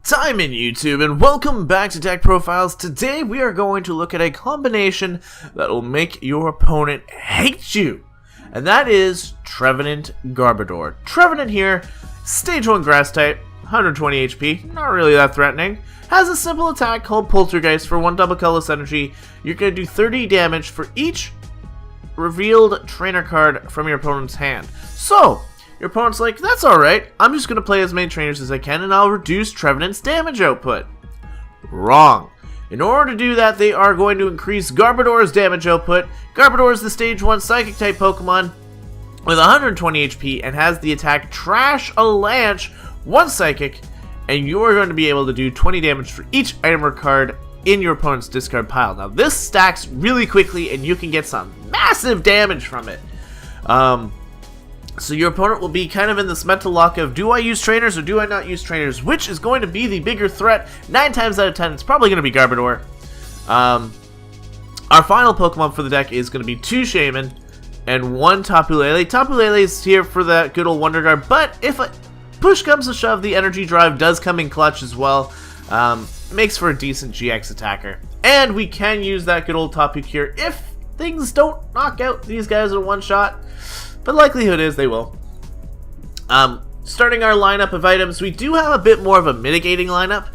Time in YouTube, and welcome back to Deck Profiles. Today we are going to look at a combination that will make your opponent hate you, and that is Trevenant Garbodor. Trevenant here, stage 1 grass type, 120 HP, not really that threatening, has a simple attack called Poltergeist for 1 double colorless energy. You're going to do 30 damage for each revealed trainer card from your opponent's hand. So, your opponent's like, that's alright, I'm just going to play as many trainers as I can and I'll reduce Trevenant's damage output. Wrong. In order to do that, they are going to increase Garbodor's damage output. Garbodor is the stage 1 psychic type Pokemon with 120 HP and has the attack Trash a Lanch, 1 psychic, and you are going to be able to do 20 damage for each item or card in your opponent's discard pile. Now this stacks really quickly and you can get some massive damage from it. So your opponent will be kind of in this mental lock of, do I use trainers or do I not use trainers? Which is going to be the bigger threat? 9 times out of 10, it's probably going to be Garbodor. Our final Pokemon for the deck is going to be 2 Shaman and 1 Tapu Lele. Tapu Lele is here for that good old Wonder Guard, but if push comes to shove, the Energy Drive does come in clutch as well. Makes for a decent GX attacker. And we can use that good old Tapu Cure if things don't knock out these guys in one shot. But likelihood is they will. Starting our lineup of items, we do have a bit more of a mitigating lineup.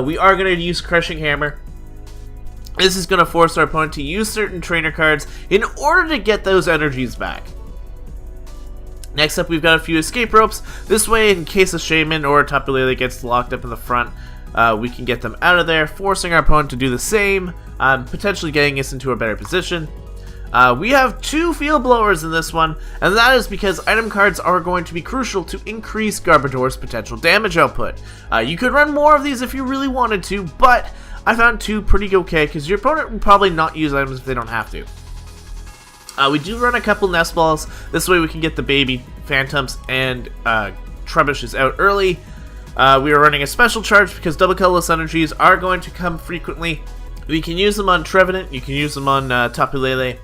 We are going to use Crushing Hammer. This is going to force our opponent to use certain trainer cards in order to get those energies back. Next up, we've got a few escape ropes. This way, in case a Shaman or a Tapu Lele gets locked up in the front, we can get them out of there, forcing our opponent to do the same, potentially getting us into a better position. We have 2 field blowers in this one, and that is because item cards are going to be crucial to increase Garbodor's potential damage output. You could run more of these if you really wanted to, but I found 2 pretty okay because your opponent will probably not use items if they don't have to. We do run a couple Nest Balls. This way we can get the baby Phantoms and Trebushes out early. We are running a special charge because double colorless energies are going to come frequently. We can use them on Trevenant, you can use them on Tapu Lele.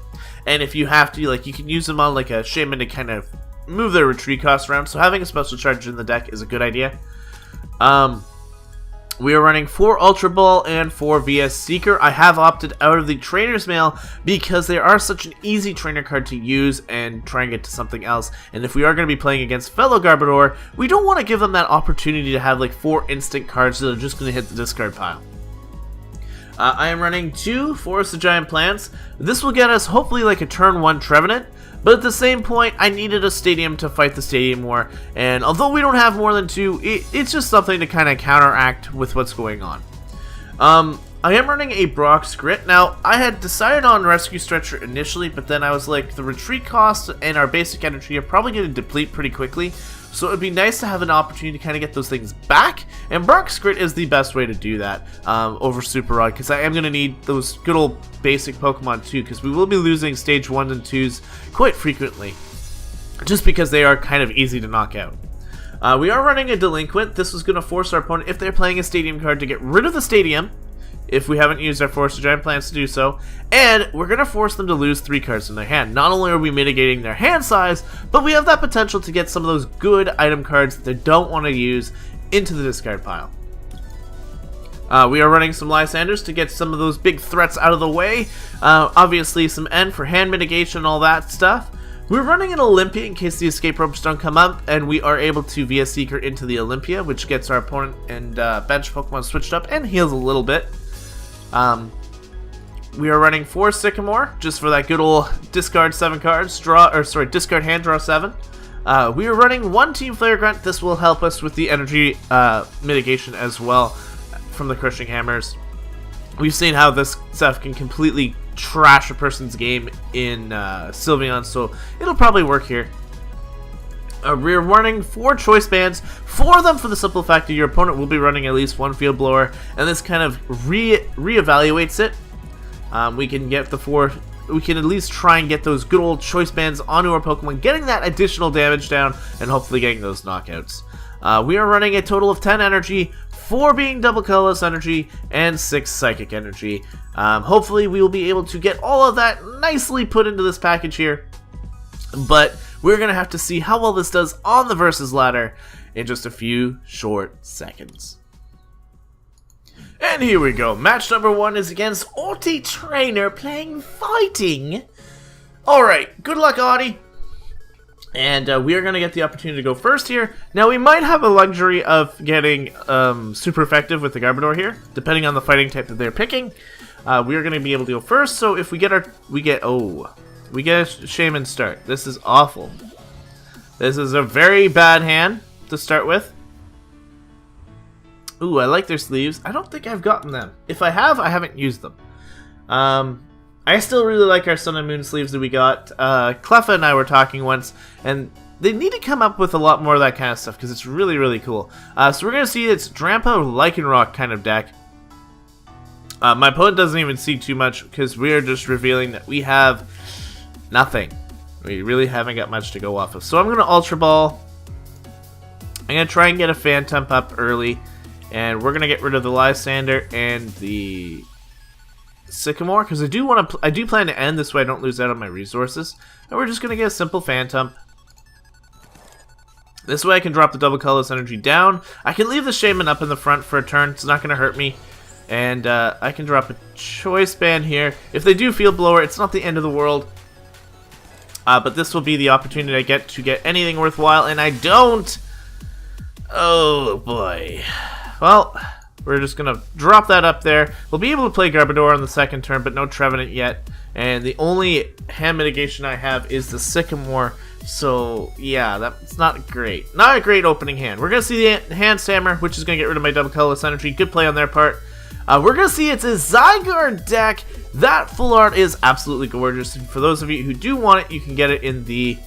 And if you have to, you can use them on like a Shaman to kind of move their retreat costs around. So having a special charge in the deck is a good idea. We are running 4 Ultra Ball and 4 VS Seeker. I have opted out of the Trainer's Mail because they are such an easy trainer card to use and try and get to something else. And if we are going to be playing against fellow Garbodor, we don't want to give them that opportunity to have like 4 instant cards that are just going to hit the discard pile. I am running 2 Forest of Giant Plants. This will get us hopefully like a turn 1 Trevenant, but at the same point I needed a stadium to fight the Stadium War, and although we don't have more than 2, it's just something to kind of counteract with what's going on. I am running a Brock's Grit. Now, I had decided on Rescue Stretcher initially, but then I was like, the retreat costs and our basic energy are probably going to deplete pretty quickly, so it would be nice to have an opportunity to kind of get those things back, and Brock's Grit is the best way to do that over Super Rod, because I am going to need those good old basic Pokemon too, because we will be losing stage 1s and 2s quite frequently, just because they are kind of easy to knock out. We are running a Delinquent. This is going to force our opponent, if they're playing a Stadium card, to get rid of the Stadium, if we haven't used our Forest of Giant Plants to do so, and we're going to force them to lose 3 cards in their hand. Not only are we mitigating their hand size, but we have that potential to get some of those good item cards that they don't want to use into the discard pile. We are running some Lysanders to get some of those big threats out of the way. Obviously some N for hand mitigation and all that stuff. We're running an Olympia in case the escape ropes don't come up, and we are able to VS Seeker into the Olympia, which gets our opponent and bench Pokemon switched up and heals a little bit. We are running 4 Sycamore, just for that good old discard 7 cards, discard hand, draw 7. We are running 1 Team Flare Grunt. This will help us with the energy mitigation as well from the Crushing Hammers. We've seen how this stuff can completely trash a person's game in Sylveon, so it'll probably work here. We're running 4 Choice Bands, 4 of them for the simple fact that your opponent will be running at least 1 Field Blower, and this kind of re-evaluates it. We can get the 4, we can at least try and get those good old Choice Bands onto our Pokemon, getting that additional damage down, and hopefully getting those knockouts. We are running a total of 10 energy, 4 being double colorless energy, and 6 psychic energy. Hopefully we will be able to get all of that nicely put into this package here, but we're going to have to see how well this does on the versus ladder in just a few short seconds. And here we go. Match number 1 is against Audie Trainer playing fighting. Alright, good luck, Audie. And we are going to get the opportunity to go first here. Now, we might have a luxury of getting super effective with the Garbodor here, depending on the fighting type that they're picking. We are going to be able to go first, so if we get a Shaman start. This is awful. This is a very bad hand to start with. Ooh, I like their sleeves. I don't think I've gotten them. If I have, I haven't used them. I still really like our Sun and Moon sleeves that we got. Cleffa and I were talking once, and they need to come up with a lot more of that kind of stuff, because it's really, really cool. So we're going to see it's Drampa Lycanroc kind of deck. My opponent doesn't even see too much, because we're just revealing that we have nothing. We really haven't got much to go off of. So I'm going to Ultra Ball. I'm going to try and get a Phantom up early. And we're going to get rid of the Lysander and the Sycamore, because I do plan to end this way I don't lose out on my resources. And we're just going to get a simple Phantom. This way I can drop the double colorless energy down. I can leave the Shaman up in the front for a turn. It's not going to hurt me. And I can drop a Choice Band here. If they do Field Blower, it's not the end of the world. But this will be the opportunity I get to get anything worthwhile, and I don't. Oh boy. Well, we're just going to drop that up there. We'll be able to play Garbodor on the second turn, but no Trevenant yet. And the only hand mitigation I have is the Sycamore. So, yeah, that's not great. Not a great opening hand. We're going to see the Hand Stammer, which is going to get rid of my double colorless energy. Good play on their part. We're going to see it's a Zygarde deck. That full art is absolutely gorgeous. And for those of you who do want it, you can get it in the...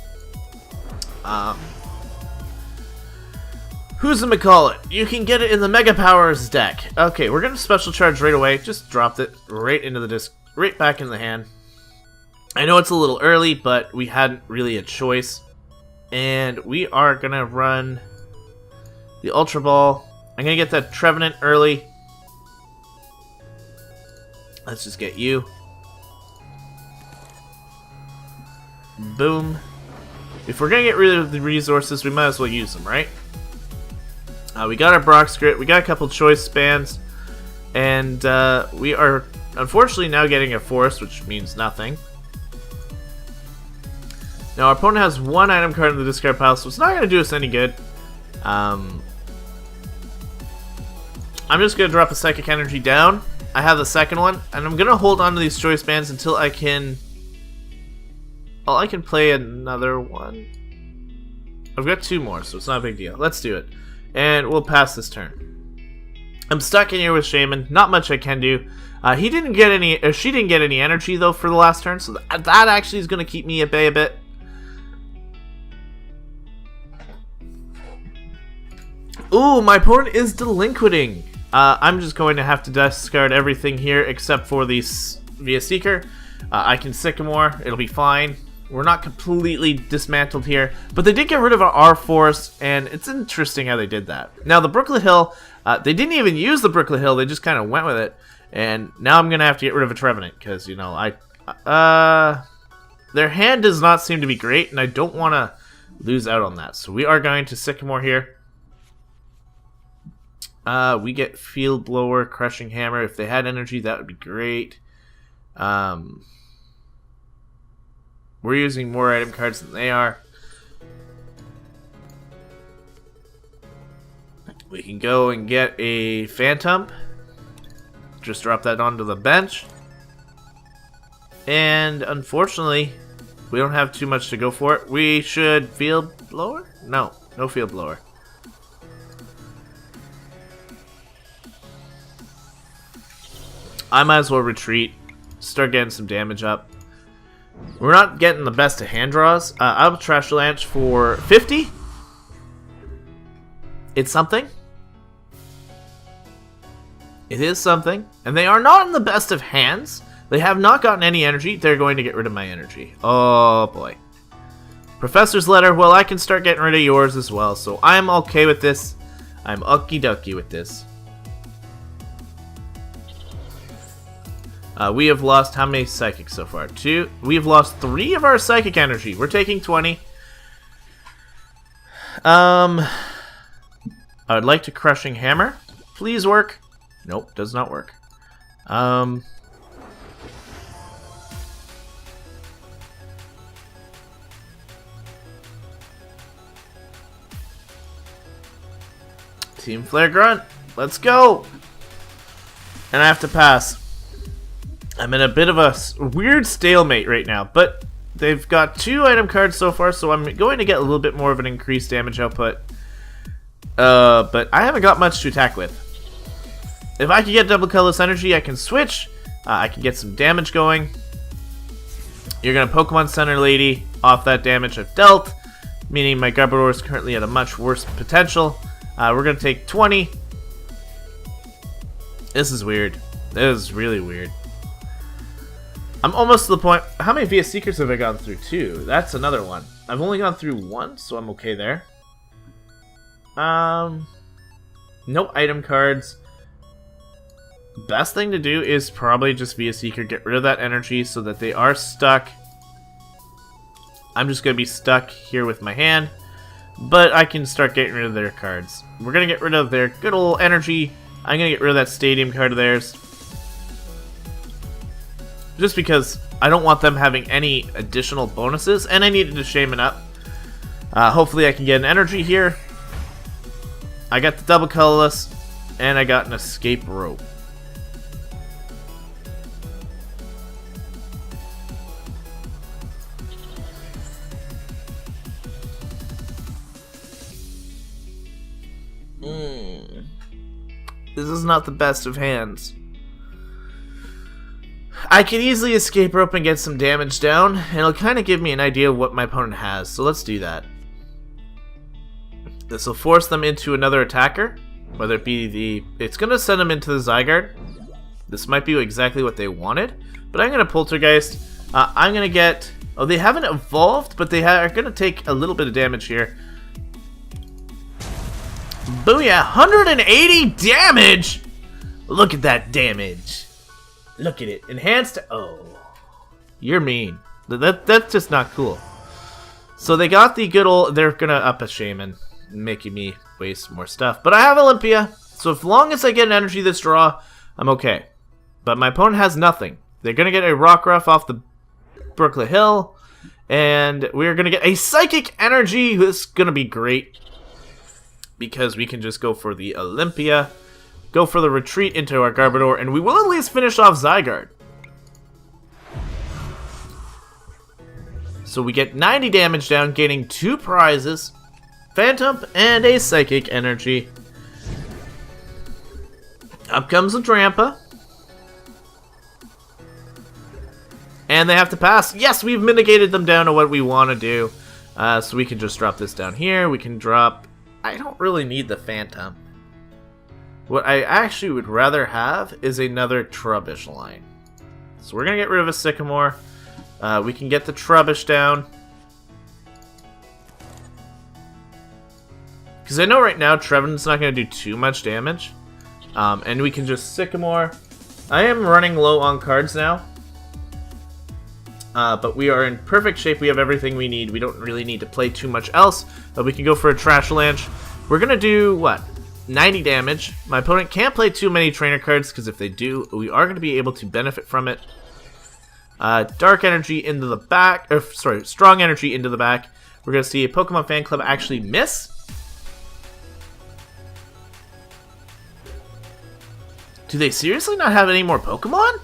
You can get it in the Mega Powers deck. Okay, we're going to Special Charge right away. Just dropped it right into the disc, right back in the hand. I know it's a little early, but we hadn't really a choice. And we are going to run the Ultra Ball. I'm going to get that Trevenant early. Let's just get you. Boom. If we're going to get rid of the resources, we might as well use them, right? We got our Brock Script, we got a couple Choice Bands, and we are unfortunately now getting a Forest, which means nothing. Now our opponent has one item card in the discard pile, so it's not going to do us any good. I'm just going to drop a Psychic Energy down. I have the second one, and I'm going to hold on to these Choice Bands until I can... Well, I can play another one. I've got two more, so it's not a big deal. Let's do it. And we'll pass this turn. I'm stuck in here with Shaman. Not much I can do. He didn't get any, or she didn't get any energy though for the last turn, so that actually is going to keep me at bay a bit. Ooh, my opponent is delinquenting. I'm just going to have to discard everything here except for the Via Seeker. I can Sycamore. It'll be fine. We're not completely dismantled here, but they did get rid of our Forest, and it's interesting how they did that. Now, the Brooklet Hill, they didn't even use the Brooklet Hill, they just kind of went with it, and now I'm going to have to get rid of a Trevenant, because, you know, their hand does not seem to be great, and I don't want to lose out on that. So we are going to Sycamore here. We get Field Blower, Crushing Hammer. If they had energy, that would be great. We're using more item cards than they are. We can go and get a Phantom. Just drop that onto the bench. And unfortunately, we don't have too much to go for it. We should Field Blower? No, no Field Blower. I might as well retreat. Start getting some damage up. We're not getting the best of hand draws. I'll Trash Lance for 50. It's something. It is something. And they are not in the best of hands. They have not gotten any energy. They're going to get rid of my energy. Oh boy. Professor's Letter. Well, I can start getting rid of yours as well. So I'm okay with this. I'm okie dokie with this. We have lost how many psychics so far? 2. We have lost 3 of our psychic energy. We're taking 20. I would like to Crushing Hammer. Please work. Nope, does not work. Team Flare Grunt, let's go! And I have to pass. I'm in a bit of a weird stalemate right now, but they've got 2 item cards so far, so I'm going to get a little bit more of an increased damage output. But I haven't got much to attack with. If I can get double colorless energy, I can switch. I can get some damage going. You're going to Pokemon Center Lady off that damage I've dealt, meaning my Garbodor is currently at a much worse potential. We're going to take 20. This is weird. This is really weird. I'm almost to the point. How many VS Seekers have I gone through? 2. That's another one. I've only gone through 1, so I'm okay there. No item cards. Best thing to do is probably just VS Seeker. Get rid of that energy so that they are stuck. I'm just going to be stuck here with my hand. But I can start getting rid of their cards. We're going to get rid of their good old energy. I'm going to get rid of that stadium card of theirs. Just because I don't want them having any additional bonuses. And I needed to shame it up. Hopefully I can get an energy here. I got the double colorless. And I got an escape rope. This is not the best of hands. I can easily escape rope and get some damage down, and it'll kind of give me an idea of what my opponent has, so let's do that. This will force them into another attacker, whether it be the... It's going to send them into the Zygarde. This might be exactly what they wanted, but I'm going to Poltergeist. I'm going to get... Oh, they haven't evolved, but they are going to take a little bit of damage here. Booyah! 180 damage! Look at that damage. Look at it. Enhanced... Oh. You're mean. That's just not cool. So they got the good old... They're gonna up a Shaman, making me waste more stuff. But I have Olympia, so as long as I get an energy this draw, I'm okay. But my opponent has nothing. They're gonna get a Rockruff off the Brooklet Hill, and we're gonna get a Psychic Energy. This is gonna be great, because we can just go for the Olympia, go for the retreat into our Garbodor, and we will at least finish off Zygarde. So we get 90 damage down, gaining 2 prizes, Phantom and a Psychic Energy. Up comes a Drampa. And they have to pass. Yes, we've mitigated them down to what we want to do. So we can just drop this down here. We can drop... I don't really need the Phantom. What I actually would rather have is another Trubbish line. So we're going to get rid of a Sycamore. We can get the Trubbish down. Because I know right now Trevenant's not going to do too much damage. And we can just Sycamore. I am running low on cards now. But we are in perfect shape. We have everything we need. We don't really need to play too much else. But we can go for a Trash Lanche. We're going to do, what? 90 damage. My opponent can't play too many trainer cards, because if they do, we are going to be able to benefit from it. Dark Energy into the back. Sorry, Strong Energy into the back. We're going to see a Pokemon Fan Club actually miss. Do they seriously not have any more Pokemon?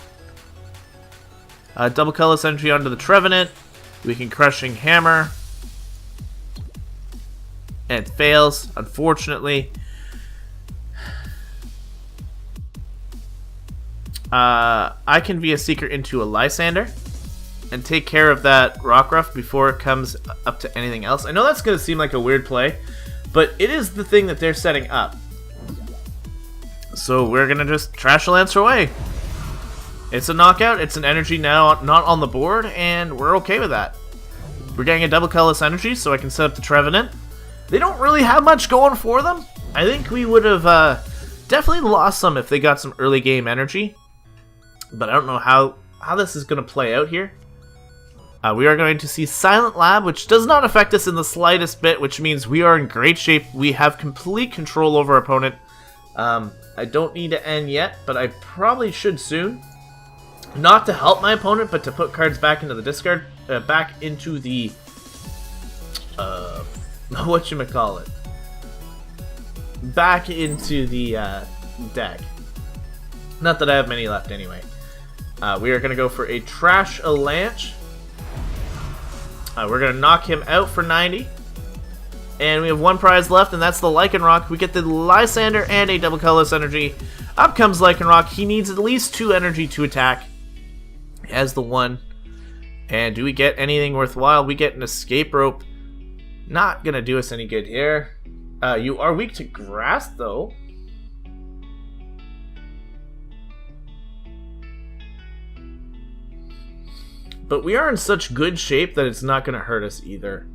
Double Colorless Energy onto the Trevenant. We can Crushing Hammer. And it fails, unfortunately. I can be a Seeker into a Lysander and take care of that Rockruff before it comes up to anything else. I know that's going to seem like a weird play, but it is the thing that they're setting up. So we're going to just Trash Lance away. It's a knockout, it's an energy now not on the board, and we're okay with that. We're getting a double colorless energy, so I can set up the Trevenant. They don't really have much going for them. I think we would have definitely lost some if they got some early game energy. But I don't know how this is going to play out here. We are going to see Silent Lab, which does not affect us in the slightest bit, which means we are in great shape. We have complete control over our opponent. I don't need to end yet, but I probably should soon. Not to help my opponent, but to put cards back into the discard, back into the, whatchamacallit, back into the deck. Not that I have many left anyway. We are going to go for a Trash Avalanche. We're going to knock him out for 90. And we have one prize left, and that's the Lycanroc. We get the Lysander and a double colorless energy. Up comes Lycanroc. He needs at least 2 energy to attack. As the 1. And do we get anything worthwhile? We get an escape rope. Not gonna do us any good here. You are weak to grass, though. But we are in such good shape that it's not gonna hurt us either.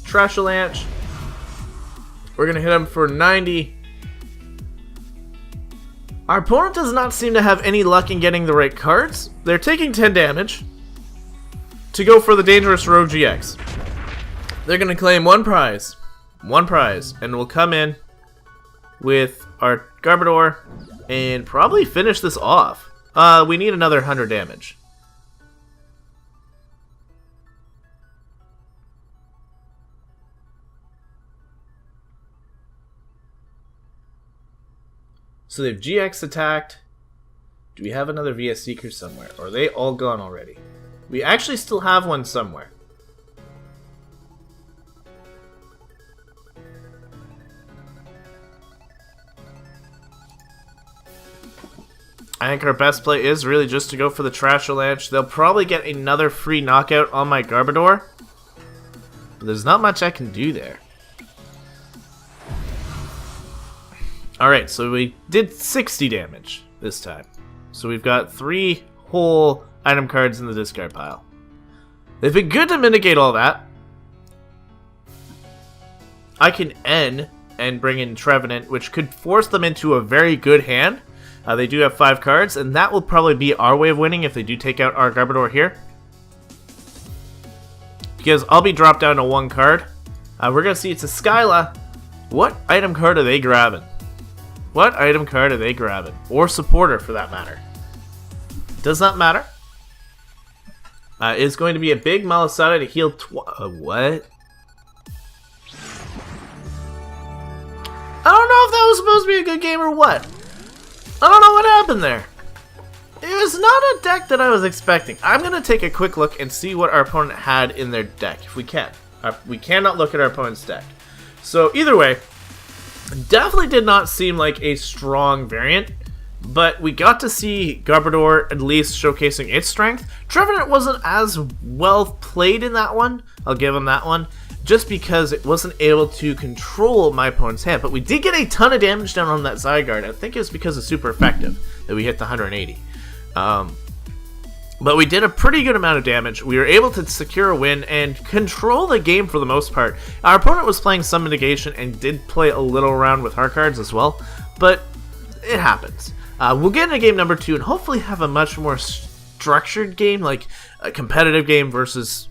Trash Avalanche. We're gonna hit him for 90. Our opponent does not seem to have any luck in getting the right cards. They're taking 10 damage to go for the Dangerous Rogue GX. They're going to claim one prize, and we'll come in with our Garbodor and probably finish this off. We need another 100 damage. So they've GX attacked. Do we have another VS Seeker somewhere? Or are they all gone already? We actually still have one somewhere. I think our best play is really just to go for the Trash Avalanche. They'll probably get another free knockout on my Garbodor. But there's not much I can do there. Alright, so we did 60 damage this time. So we've got 3 whole item cards in the discard pile. They've been good to mitigate all that. I can end and bring in Trevenant, which could force them into a very good hand. They do have 5 cards, and that will probably be our way of winning if they do take out our Garbodor here. Because I'll be dropped down to 1 card. We're going to see it's a Skyla. What item card are they grabbing? What item card are they grabbing? Or supporter, for that matter. Does not matter. It's going to be a big Malasada to heal what? I don't know if that was supposed to be a good game or what. I don't know what happened there. It was not a deck that I was expecting. I'm going to take a quick look and see what our opponent had in their deck, if we can. We cannot look at our opponent's deck. So either way, definitely did not seem like a strong variant, but we got to see Garbodor at least showcasing its strength. Trevenant wasn't as well played in that one, I'll give him that one, just because it wasn't able to control my opponent's hand. But we did get a ton of damage down on that Zygarde. I think it was because of super effective that we hit the 180. But we did a pretty good amount of damage. We were able to secure a win and control the game for the most part. Our opponent was playing some mitigation and did play a little around with hard cards as well, but it happens. We'll get into game number 2 and hopefully have a much more structured game, like a competitive game versus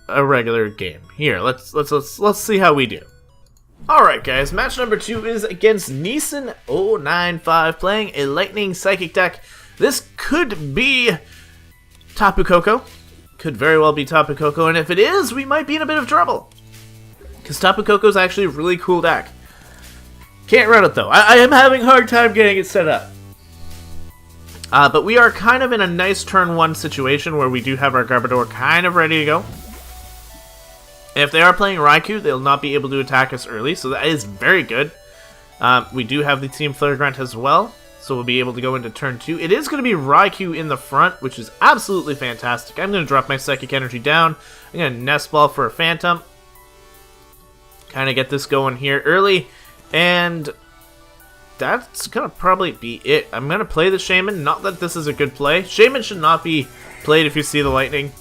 a regular game. Here, let's see how we do. Alright guys, match number 2 is against Neeson095 playing a Lightning Psychic deck. This could be Tapu Koko. Could very well be Tapu Koko, and if it is, we might be in a bit of trouble. Because Tapu Koko is actually a really cool deck. Can't run it though. I am having a hard time getting it set up. But we are kind of in a nice turn 1 situation where we do have our Garbodor kind of ready to go. And if they are playing Raikou, they'll not be able to attack us early, so that is very good. We do have the Team Flare Grunt as well, so we'll be able to go into turn 2. It is going to be Raikou in the front, which is absolutely fantastic. I'm going to drop my Psychic Energy down. I'm going to Nest Ball for a Phantom. Kind of get this going here early, and that's going to probably be it. I'm going to play the Shaman. Not that this is a good play. Shaman should not be played if you see the Lightning.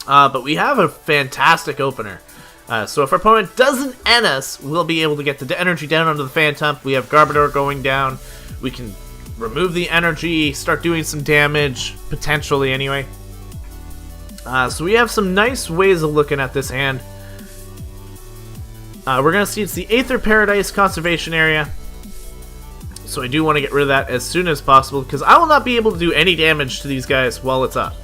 But we have a fantastic opener. So if our opponent doesn't end us, we'll be able to get the energy down onto the Phantom. We have Garbodor going down. We can remove the energy, start doing some damage, potentially anyway. So we have some nice ways of looking at this hand. We're going to see it's the Aether Paradise Conservation Area. So I do want to get rid of that as soon as possible, because I will not be able to do any damage to these guys while it's up.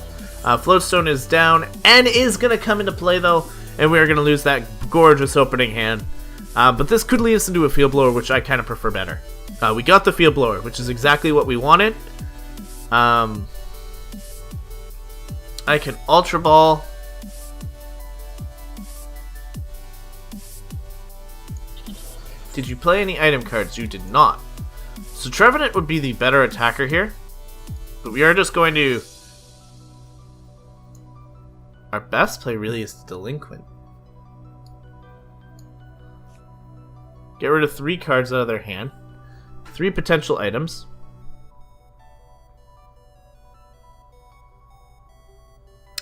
Floatstone is down and is going to come into play though, and we are going to lose that gorgeous opening hand. But this could lead us into a Field Blower, which I kind of prefer better. We got the Field Blower, which is exactly what we wanted. I can Ultra Ball. Did you play any item cards? You did not. So Trevenant would be the better attacker here. But we are just going to... Our best play really is Delinquent. Get rid of 3 cards out of their hand. 3 potential items.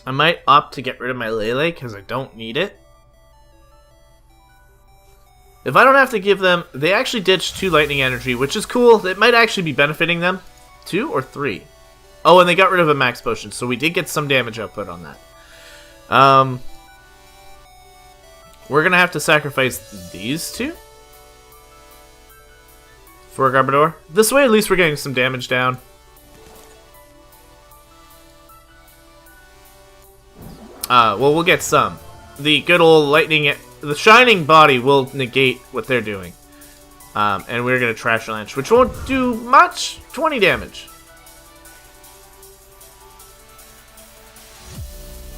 I might opt to get rid of my Lele because I don't need it. If I don't have to give them... They actually ditched 2 lightning energy, which is cool. It might actually be benefiting them. 2 or 3? Oh, and they got rid of a max potion, so we did get some damage output on that. We're going to have to sacrifice these 2 for a Garbodor. This way, at least we're getting some damage down. Well, we'll get some. The good old lightning... The Shining Body will negate what they're doing. And we're going to Trash Lance, which won't do much. 20 damage.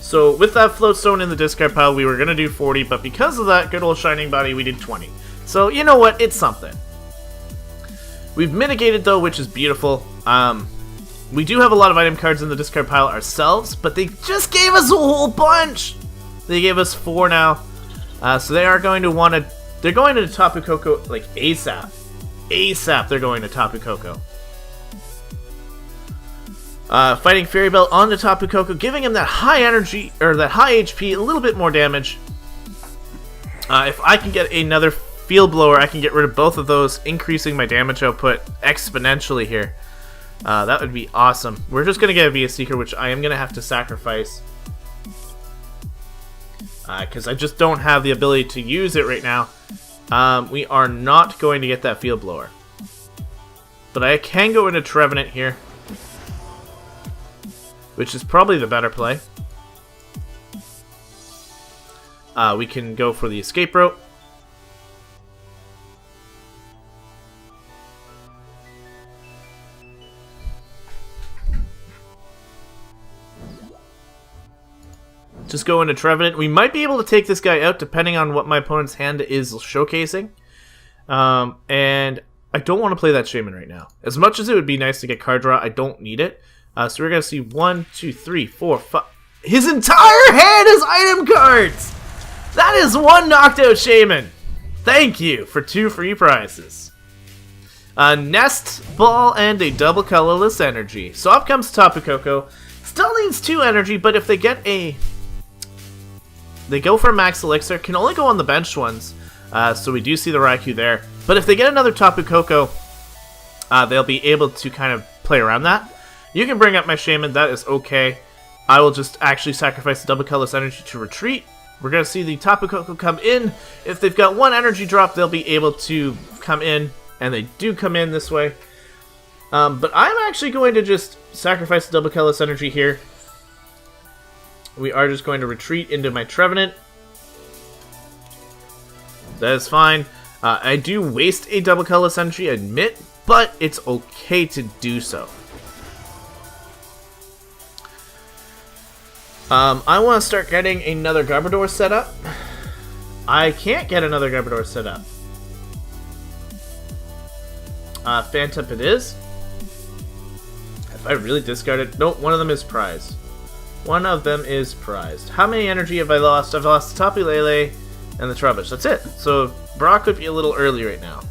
So with that Floatstone in the discard pile, we were going to do 40, but because of that good old Shining Body, we did 20. So you know what? It's something. We've mitigated though, which is beautiful. We do have a lot of item cards in the discard pile ourselves, but they just gave us a whole bunch. They gave us 4 now. So they are going to want to... They're going to Tapu Koko, like, ASAP. ASAP they're going to Tapu Koko. Fighting Fairy Belt on the Tapu Koko, giving him that high energy, or that high HP, a little bit more damage. If I can get another Field Blower, I can get rid of both of those, increasing my damage output exponentially here. That would be awesome. We're just going to get a VS Seeker, which I am going to have to sacrifice. Because I just don't have the ability to use it right now. We are not going to get that Field Blower. But I can go into Trevenant here, which is probably the better play. We can go for the Escape Rope. Just go into Trevenant. We might be able to take this guy out depending on what my opponent's hand is showcasing. And I don't want to play that Shaman right now. As much as it would be nice to get card draw, I don't need it. So we're going to see 1, 2, 3, 4, 5. His entire hand is item cards! That is 1 knocked out Shaman. Thank you for 2 free prizes. A Nest Ball and a double colorless energy. So up comes Tapu Koko. Still needs 2 energy, but if they get a... They go for Max Elixir, can only go on the benched ones, so we do see the Raikou there. But if they get another Tapu Koko, they'll be able to kind of play around that. You can bring up my Shaman, that is okay. I will just actually sacrifice the double colorless energy to retreat. We're going to see the Tapu Koko come in. If they've got 1 energy drop, they'll be able to come in, and they do come in this way. But I'm actually going to just sacrifice the double colorless energy here. We are just going to retreat into my Trevenant. That is fine. I do waste a double colorless energy, I admit, but it's okay to do so. I want to start getting another Garbodor set up. I can't get another Garbodor set up. Phantom it is. Have I really discarded? Nope, one of them is prized. One of them is prized. How many energy have I lost? I've lost the Tapu Lele and the Trubbish. That's it. So Brock could be a little early right now.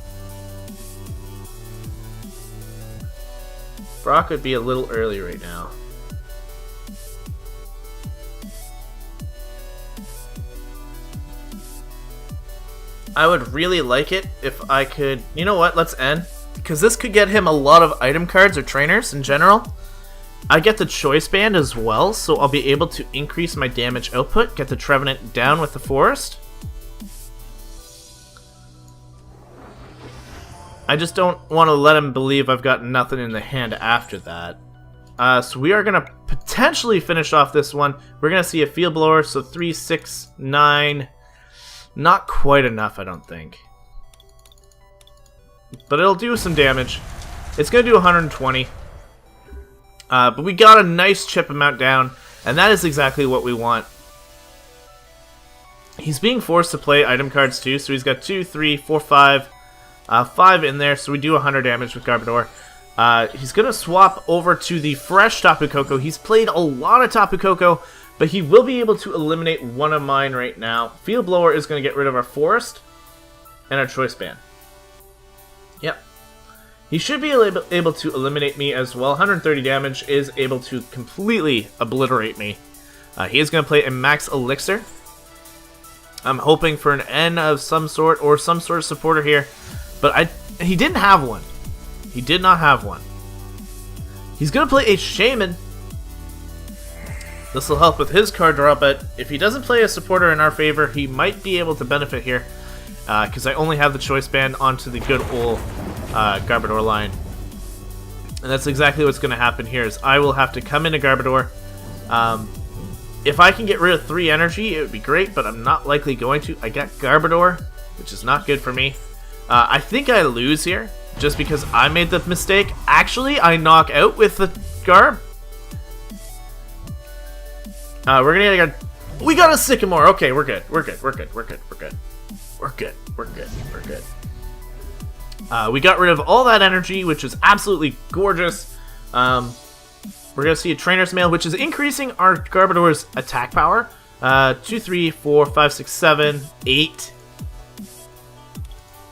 Brock would be a little early right now. I would really like it if I could... You know what? Let's end. Because this could get him a lot of item cards or trainers in general. I get the Choice Band as well, so I'll be able to increase my damage output, get the Trevenant down with the Forest. I just don't want to let him believe I've got nothing in the hand after that. So we are going to potentially finish off this one. We're going to see a field blower, so 3, 6, 9. Not quite enough, I don't think. But it'll do some damage. It's going to do 120. But we got a nice chip amount down, and that is exactly what we want. He's being forced to play item cards too, so he's got 2, 3, 4, 5. 5 in there, so we do 100 damage with Garbodor. He's going to swap over to the fresh Tapu Koko. He's played a lot of Tapu Koko, but he will be able to eliminate one of mine right now. Field Blower is going to get rid of our Forest and our Choice Band. Yep. He should be able to eliminate me as well. 130 damage is able to completely obliterate me. He is going to play a Max Elixir. I'm hoping for an N of some sort or some sort of supporter here. But he didn't have one. He did not have one. He's going to play a Shaman. This will help with his card draw, but if he doesn't play a supporter in our favor, he might be able to benefit here. Because I only have the Choice Band onto the good old Garbodor line. And that's exactly what's going to happen here, is I will have to come into Garbodor. If I can get rid of 3 energy, it would be great, but I'm not likely going to. I got Garbodor, which is not good for me. I think I lose here, just because I made the mistake. Actually, I knock out with the Garb. We're gonna get we got a Sycamore. Okay, we're good. We're good. We're good. We're good. We're good. We're good. We're good. We're good. We got rid of all that energy, which is absolutely gorgeous. We're gonna see a Trainer's Mail, which is increasing our Garbodor's attack power. 2, 3, 4, 5, 6, 7, 8.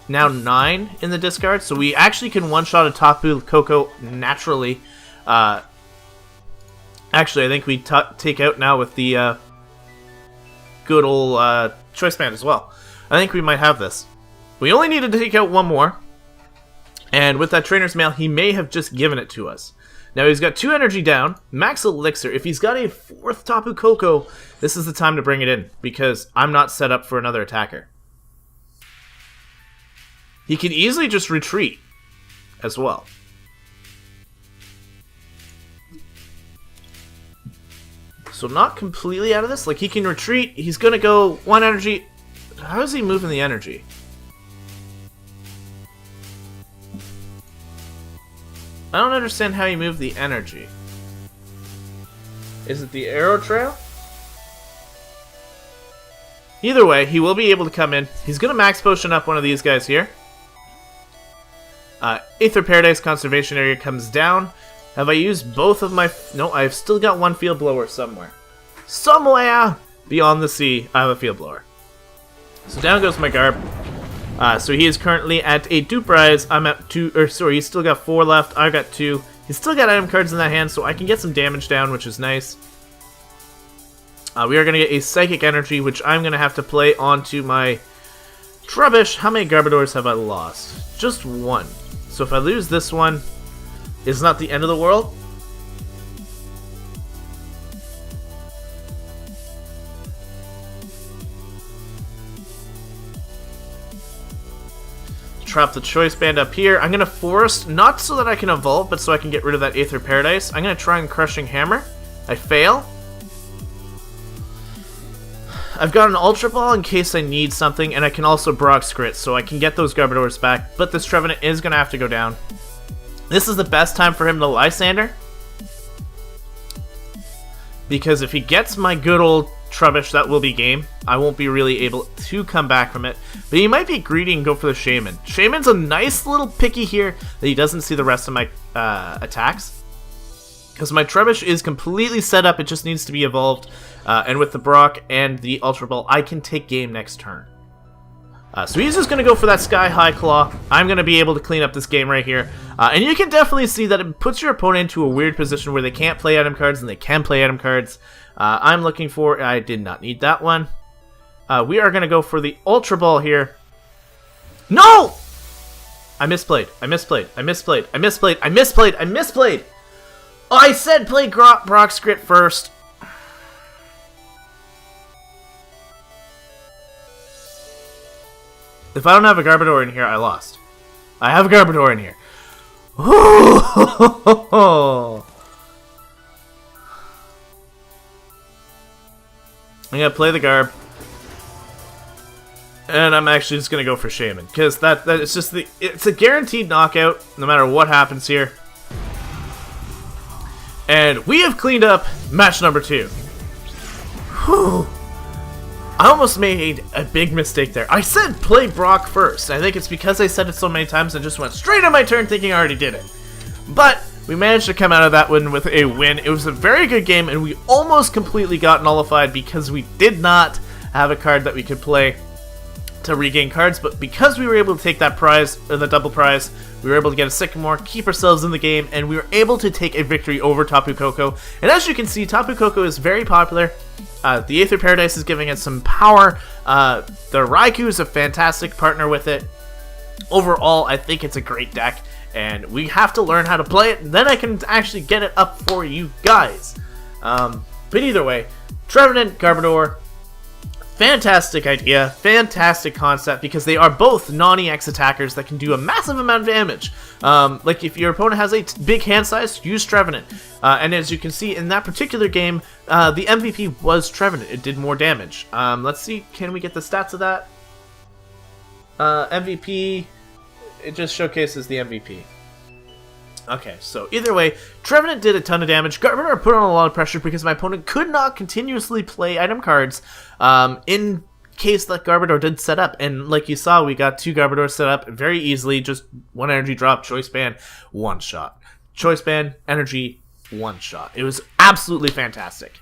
Now 9 in the discard, so we actually can one-shot a Tapu Koko naturally. Actually, I think we take out now with the good old Choice Band as well. I think we might have this. We only needed to take out one more, and with that Trainer's Mail, he may have just given it to us. Now he's got 2 energy down, Max Elixir. If he's got a 4th Tapu Koko, this is the time to bring it in, because I'm not set up for another attacker. He can easily just retreat as well. So not completely out of this. Like, he can retreat. He's going to go 1 energy. How is he moving the energy? I don't understand how he moved the energy. Is it the arrow trail? Either way, he will be able to come in. He's going to max potion up one of these guys here. Aether Paradise Conservation Area comes down. Have I used both of my... No, I've still got one Field Blower somewhere. Somewhere beyond the sea, I have a Field Blower. So down goes my Garb. So he is currently at a dupe rise. I'm at 2... Or sorry, he's still got 4 left. I've got 2. He's still got item cards in that hand, so I can get some damage down, which is nice. We are going to get a Psychic Energy, which I'm going to have to play onto my Trubbish. How many Garbodors have I lost? Just 1. So if I lose this one, it's not the end of the world. Trap the Choice Band up here. I'm going to Forest, not so that I can evolve, but so I can get rid of that Aether Paradise. I'm going to try and Crushing Hammer. I fail. I've got an Ultra Ball in case I need something, and I can also Brock Scrit, so I can get those Garbodors back, but this Trevenant is going to have to go down. This is the best time for him to Lysander, because if he gets my good old Trubbish, that will be game. I won't be really able to come back from it, but he might be greedy and go for the Shaman. Shaman's a nice little picky here that he doesn't see the rest of my attacks. Because my Trubbish is completely set up, it just needs to be evolved. And with the Brock and the Ultra Ball, I can take game next turn. So he's just going to go for that Sky High Claw. I'm going to be able to clean up this game right here. And you can definitely see that it puts your opponent into a weird position where they can't play item cards and they can play item cards. I'm looking for... I did not need that one. We are going to go for the Ultra Ball here. No! I misplayed. I misplayed. I misplayed. I misplayed. I misplayed. I misplayed. Oh, I said play Brock Scrit first. If I don't have a Garbodor in here, I lost. I have a Garbodor in here. I'm gonna play the Garb. And I'm actually just gonna go for Shaman, because that is just it's a guaranteed knockout no matter what happens here. And we have cleaned up match number 2. Whew. I almost made a big mistake there. I said play Brock first. I think it's because I said it so many times I just went straight on my turn thinking I already did it. But we managed to come out of that one with a win. It was a very good game, and we almost completely got nullified because we did not have a card that we could play to regain cards, but because we were able to take that prize, or the double prize, we were able to get a Sycamore, keep ourselves in the game, and we were able to take a victory over Tapu Koko. And as you can see, Tapu Koko is very popular. The Aether Paradise is giving it some power. The Raikou is a fantastic partner with it. Overall, I think it's a great deck, and we have to learn how to play it, and then I can actually get it up for you guys. But either way, Trevenant, Garbodor, fantastic idea, fantastic concept, because they are both non-EX attackers that can do a massive amount of damage. Like if your opponent has a big hand size, use Trevenant. And as you can see in that particular game, the MVP was Trevenant. It did more damage. Let's see, can we get the stats of that? MVP, it just showcases the MVP. Okay, so either way, Trevenant did a ton of damage. Garbodor put on a lot of pressure because my opponent could not continuously play item cards in case that Garbodor did set up. And like you saw, we got 2 Garbodors set up very easily. Just 1 energy drop, choice band, 1 shot. Choice band, energy, 1 shot. It was absolutely fantastic.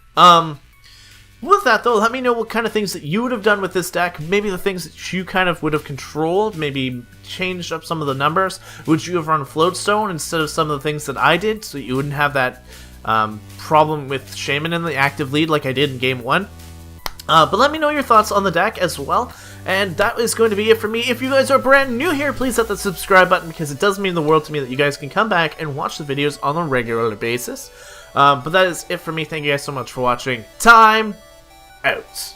With that though, let me know what kind of things that you would have done with this deck. Maybe the things that you kind of would have controlled, maybe changed up some of the numbers. Would you have run Floatstone instead of some of the things that I did, so you wouldn't have that problem with Shaman in the active lead like I did in game 1? But let me know your thoughts on the deck as well. And that is going to be it for me. If you guys are brand new here, please hit the subscribe button, because it does mean the world to me that you guys can come back and watch the videos on a regular basis. But that is it for me. Thank you guys so much for watching. Time out.